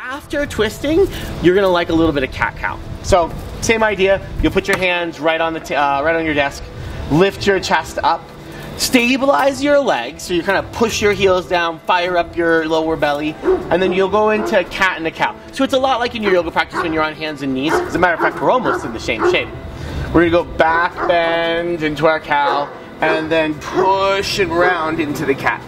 After twisting, you're gonna like a little bit of cat-cow. So, same idea. You'll put your hands right on your desk, lift your chest up, stabilize your legs, so you kind of push your heels down, fire up your lower belly, and then you'll go into cat and a cow. So it's a lot like in your yoga practice when you're on hands and knees. As a matter of fact, we're almost in the same shape. We're gonna go back bend into our cow, and then push it around into the cat.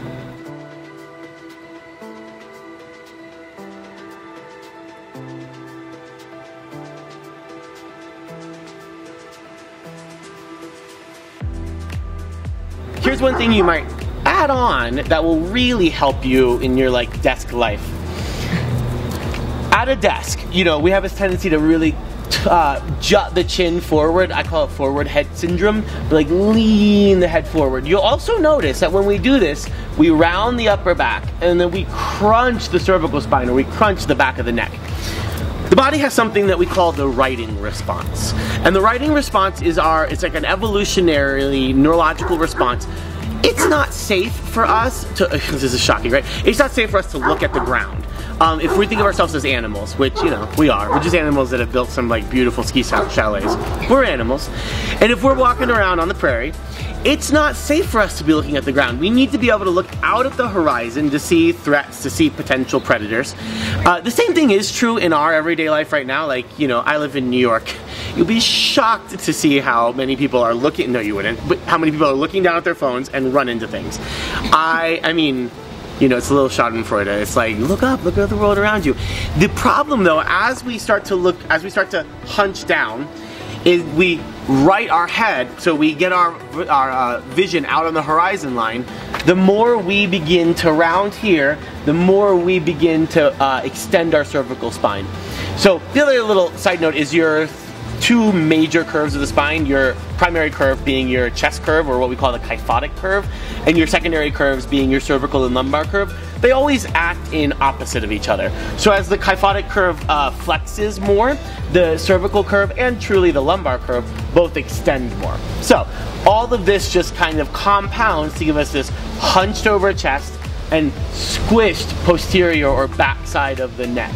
Here's one thing you might add on that will really help you in your like desk life. At a desk, you know, we have this tendency to really jut the chin forward. I call it forward head syndrome. We like lean the head forward. You'll also notice that when we do this, we round the upper back and then we crunch the cervical spine, or we crunch the back of the neck. The body has something that we call the righting response. And the righting response is it's like an evolutionarily neurological response. It's not safe for us to, this is shocking, right? It's not safe for us to look at the ground. If we think of ourselves as animals, which, you know, we are. We're just animals that have built some like beautiful ski chalets. We're animals. And if we're walking around on the prairie, it's not safe for us to be looking at the ground. We need to be able to look out at the horizon to see threats, to see potential predators. The same thing is true in our everyday life right now. Like, you know, I live in New York. You'll be shocked to see how many people are looking, no you wouldn't, but how many people are looking down at their phones and run into things. I mean, you know, it's a little schadenfreude. It's like, look up, look at the world around you. The problem though, as we start to hunch down, is we right our head, so we get our vision out on the horizon line. The more we begin to round here, the more we begin to extend our cervical spine. So the other little side note is your two major curves of the spine, your primary curve being your chest curve, or what we call the kyphotic curve, and your secondary curves being your cervical and lumbar curve. They always act in opposite of each other. So as the kyphotic curve flexes more, the cervical curve and truly the lumbar curve both extend more. So all of this just kind of compounds to give us this hunched over chest and squished posterior or back side of the neck.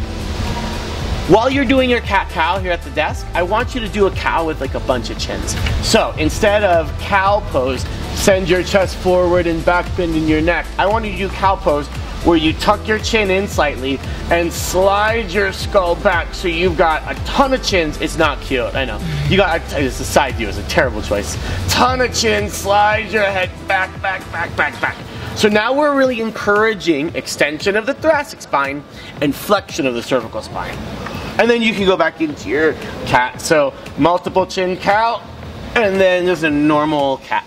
While you're doing your cat-cow here at the desk, I want you to do a cow with like a bunch of chins. So instead of cow pose, send your chest forward and back bend in your neck. I want you to do cow pose where you tuck your chin in slightly and slide your skull back so you've got a ton of chins. It's not cute, I know. You got, it's a side view, it's a terrible choice. Ton of chin, slide your head back, back, back, back, back. So now we're really encouraging extension of the thoracic spine and flexion of the cervical spine. And then you can go back into your cat. So multiple chin cow, and then there's a normal cat.